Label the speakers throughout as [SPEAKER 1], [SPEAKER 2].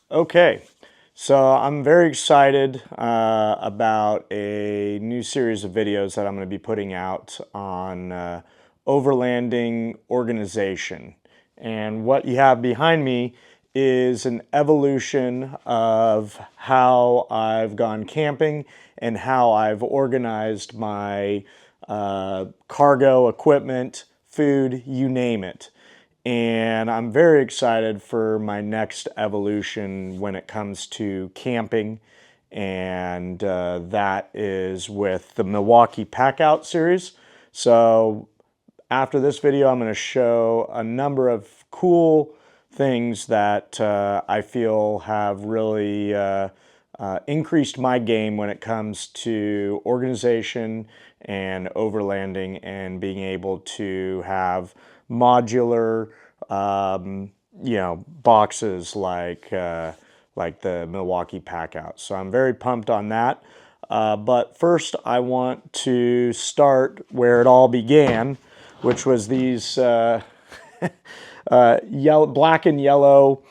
[SPEAKER 1] Okay, so I'm very excited about a new series of videos that I'm going to be putting out on overlanding organization. And what you have behind me is an evolution of how I've gone camping and how I've organized my cargo, equipment, food, you name it. And I'm very excited for my next evolution when it comes to camping, and that is with the Milwaukee Packout series. So after this video, I'm going to show a number of cool things that I feel have really increased my game when it comes to organization and overlanding and being able to have modular, boxes like the Milwaukee Packout. So I'm very pumped on that. But first, I want to start where it all began, which was these black and yellow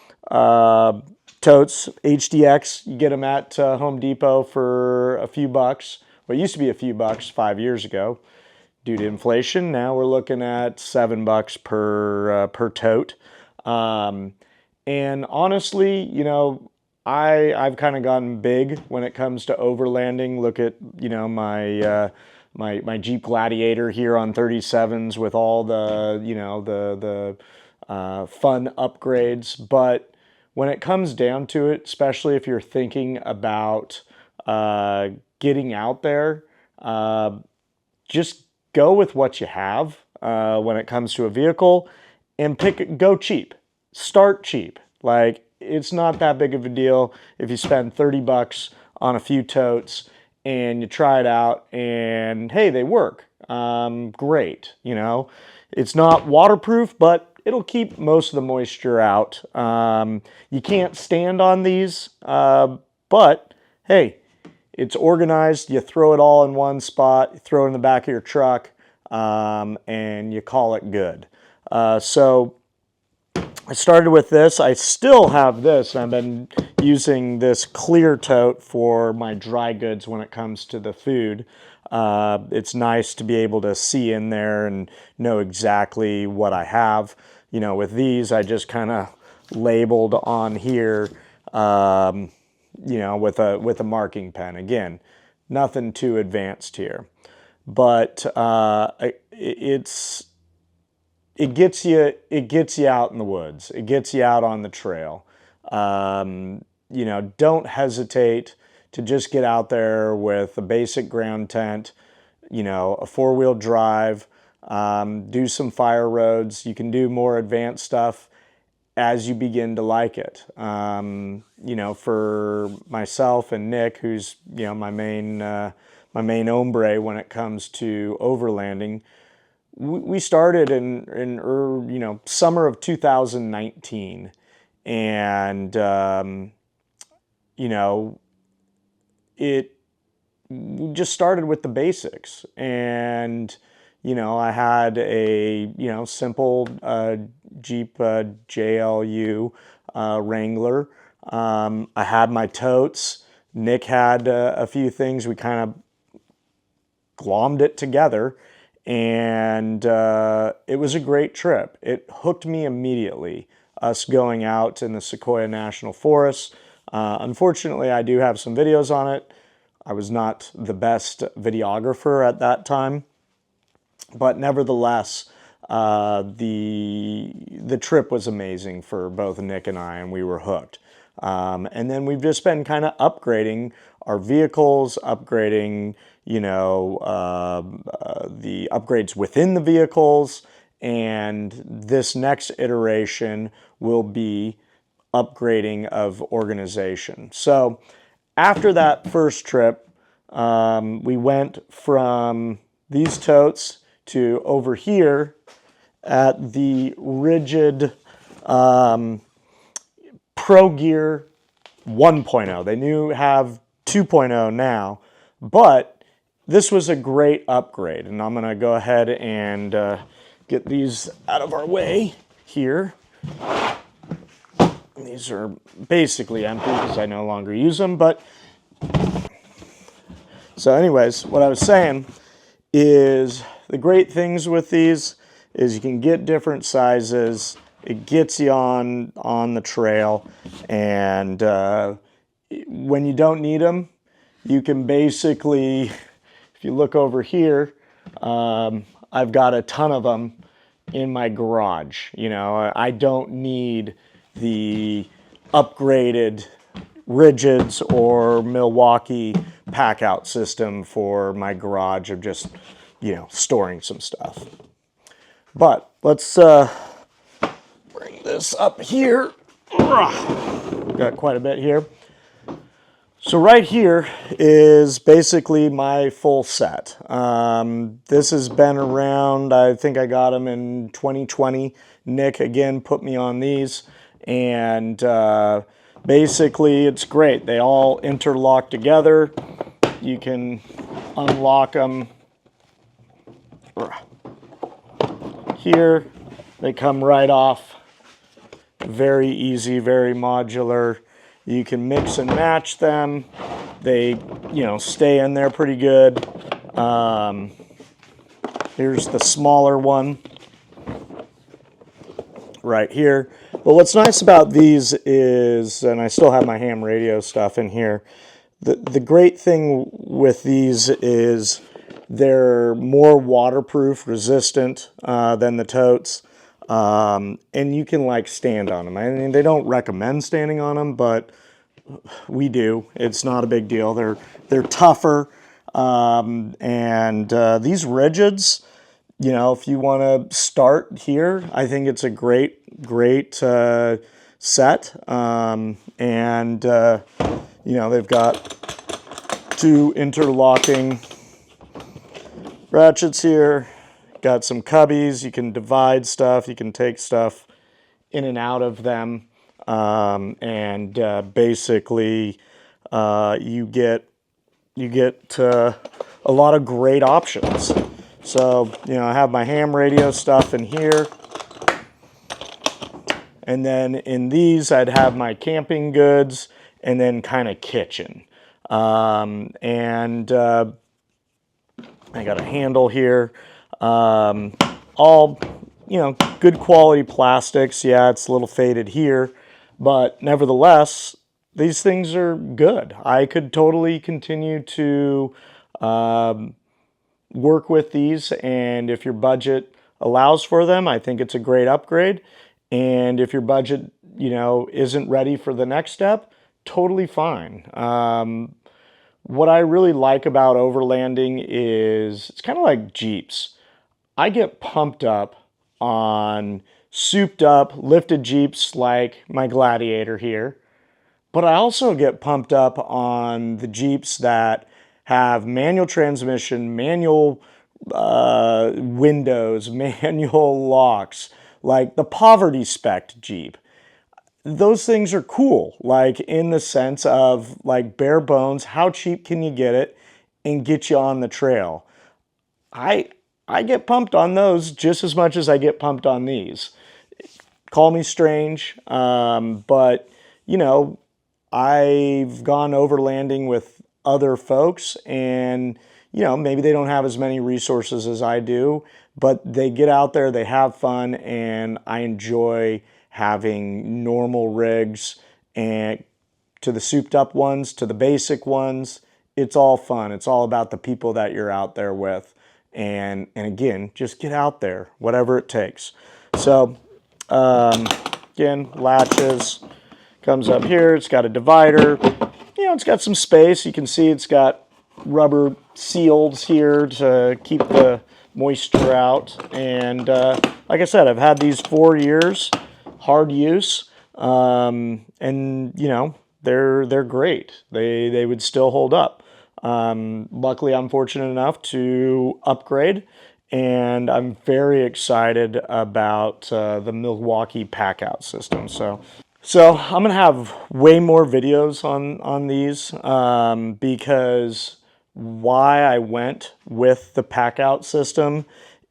[SPEAKER 1] Totes HDX. You get them at Home Depot for a few bucks. Well, it used to be a few bucks 5 years ago. Due to inflation, now we're looking at $7 per tote. And honestly, I've kind of gotten big when it comes to overlanding. Look at my Jeep Gladiator here on 37s with all the fun upgrades. But when it comes down to it, especially if you're thinking about getting out there, just go with what you have when it comes to a vehicle, and go cheap. Start cheap. Like, it's not that big of a deal if you spend 30 bucks on a few totes and you try it out and hey, they work. Great. It's not waterproof, but it'll keep most of the moisture out. You can't stand on these, but hey, it's organized. You throw it all in one spot, you throw it in the back of your truck, and you call it good. So I started with this. I still have this. I've been using this clear tote for my dry goods when it comes to the food. It's nice to be able to see in there and know exactly what I have. With these, I just kind of labeled on here, with a marking pen. Again, nothing too advanced here, but it gets you out in the woods. It gets you out on the trail. Don't hesitate to just get out there with a basic ground tent, a four-wheel drive, do some fire roads. You can do more advanced stuff as you begin to like it. For myself and Nick, who's my main hombre when it comes to overlanding, we started in summer of 2019, and it we just started with the basics. And I had a simple Jeep JLU Wrangler. I had my totes. Nick had a few things. We kind of glommed it together, and it was a great trip. It hooked me immediately, us going out in the Sequoia National Forest. Unfortunately, I do have some videos on it. I was not the best videographer at that time, but nevertheless, the trip was amazing for both Nick and I, and we were hooked. And then we've just been kind of upgrading our vehicles, upgrading, the upgrades within the vehicles, and this next iteration will be upgrading of organization. So after that first trip, we went from these totes to over here at the Rigid Pro Gear 1.0. They have 2.0 now, but this was a great upgrade. And I'm going to go ahead and get these out of our way here. these are basically empty because I no longer use them. But so anyways, what I was saying is the great things with these is you can get different sizes. It gets you on the trail, and when you don't need them, you can basically, if you look over here, I've got a ton of them in my garage. You know, I don't need the upgraded rigids or Milwaukee Packout system for my garage of just, you know, storing some stuff. But let's bring this up here. Got quite a bit here. So right here is basically my full set. This has been around, I think I got them in 2020. Nick, again, put me on these. And basically, it's great. They all interlock together. You can unlock them here. They come right off. Very easy, very modular. You can mix and match them. They, you know, stay in there pretty good. Here's the smaller one right here. But what's nice about these is, and I still have my ham radio stuff in here, the great thing with these is they're more waterproof, resistant than the Totes. And you can like stand on them. I mean, they don't recommend standing on them, but we do. It's not a big deal. They're tougher. And these rigids, you know, if you want to start here, I think it's a great set. You know, they've got two interlocking ratchets here. Got some cubbies. You can divide stuff. You can take stuff in and out of them. Basically, you get a lot of great options. So, you know, I have my ham radio stuff in here. And then in these, I'd have my camping goods and then kind of kitchen. I got a handle here. All, you know, good quality plastics. Yeah, it's a little faded here, but nevertheless, these things are good. I could totally continue to work with these, and if your budget allows for them, I think it's a great upgrade. And if your budget, you know, isn't ready for the next step, totally fine. What I really like about overlanding is it's kind of like Jeeps. I get pumped up on souped up, lifted Jeeps like my Gladiator here, but I also get pumped up on the Jeeps that have manual transmission, manual windows, manual locks, like the poverty spec Jeep. Those things are cool, like in the sense of like bare bones, how cheap can you get it and get you on the trail? I get pumped on those just as much as I get pumped on these. Call me strange, but you know, I've gone overlanding with other folks, and you know, maybe they don't have as many resources as I do, but they get out there, they have fun, and I enjoy having normal rigs, and to the souped up ones, to the basic ones. It's all fun. It's all about the people that you're out there with. And again, just get out there, whatever it takes. So, again, latches, comes up here. It's got a divider. You know, it's got some space. You can see it's got rubber seals here to keep the moisture out. And like I said, I've had these 4 years, hard use. And, you know, they're great. They would still hold up. Luckily, I'm fortunate enough to upgrade, and I'm very excited about the Milwaukee Packout system. So I'm going to have way more videos on these because why I went with the Packout system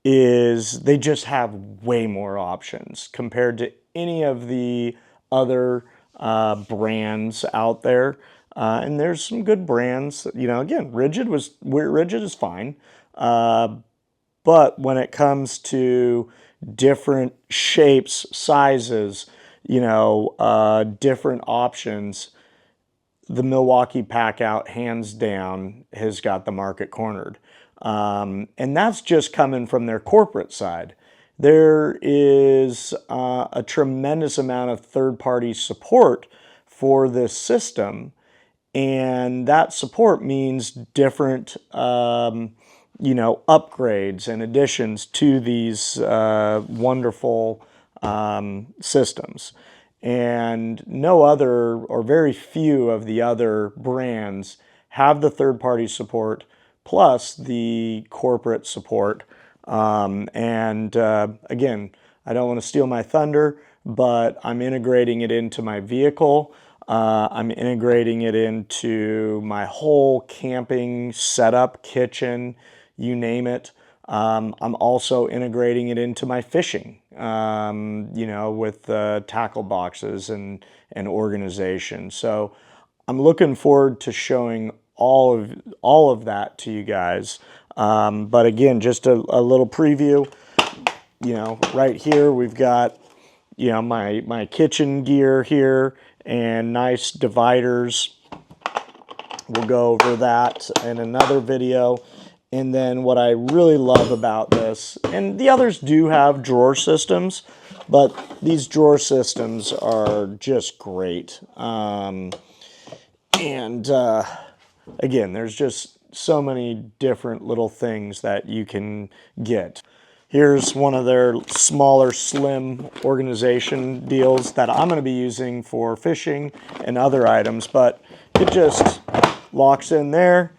[SPEAKER 1] is they just have way more options compared to any of the other brands out there. And there's some good brands. You know, again, rigid is fine. But when it comes to different shapes, sizes, you know, different options, the Milwaukee Packout, hands down, has got the market cornered. And that's just coming from their corporate side. There is a tremendous amount of third-party support for this system, and that support means different, you know, upgrades and additions to these wonderful systems. And no other, or very few of the other brands have the third-party support plus the corporate support. Again, I don't want to steal my thunder, but I'm integrating it into my vehicle. I'm integrating it into my whole camping setup, kitchen, you name it. I'm also integrating it into my fishing, you know, with tackle boxes and organization. So I'm looking forward to showing all of that to you guys. But again, just a little preview. You know, right here we've got, you know, my kitchen gear here and nice dividers. We'll go over that in another video. And then what I really love about this, and the others do have drawer systems, but these drawer systems are just great. Again, there's just so many different little things that you can get. Here's one of their smaller, slim organization deals that I'm going to be using for fishing and other items, but it just locks in there.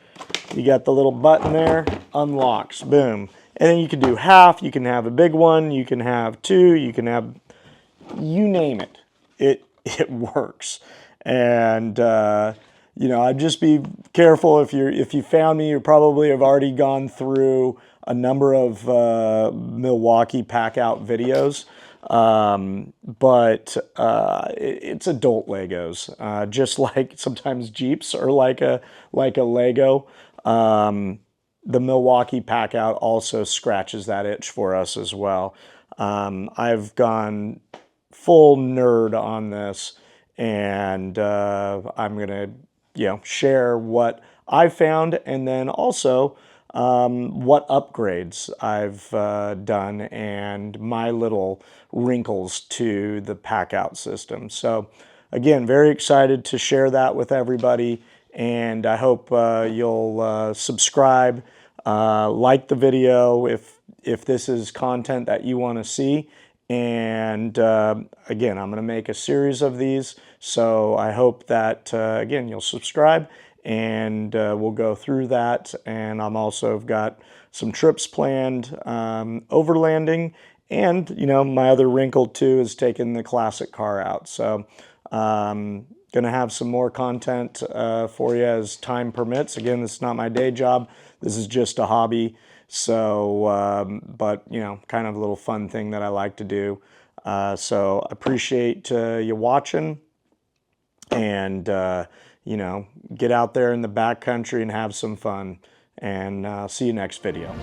[SPEAKER 1] You got the little button there, unlocks, boom. And then you can do half, you can have a big one, you can have two, you can have, you name it. It works. And you know, I'd just be careful. If you found me, you probably have already gone through a number of Milwaukee Packout videos. It's adult Legos, just like sometimes Jeeps are like a Lego. The Milwaukee Packout also scratches that itch for us as well. I've gone full nerd on this, and I'm gonna, you know, share what I found, and then also what upgrades I've done and my little wrinkles to the Packout system. So again, very excited to share that with everybody, and I hope you'll subscribe, like the video if this is content that you want to see. And again, I'm going to make a series of these, so I hope that again you'll subscribe, and we'll go through that. And I'm also got some trips planned, overlanding, and you know, my other wrinkle too is taking the classic car out. So gonna have some more content for you as time permits. Again, this is not my day job. This is just a hobby. So, but you know, kind of a little fun thing that I like to do. So I appreciate you watching, and you know, get out there in the backcountry and have some fun. And see you next video.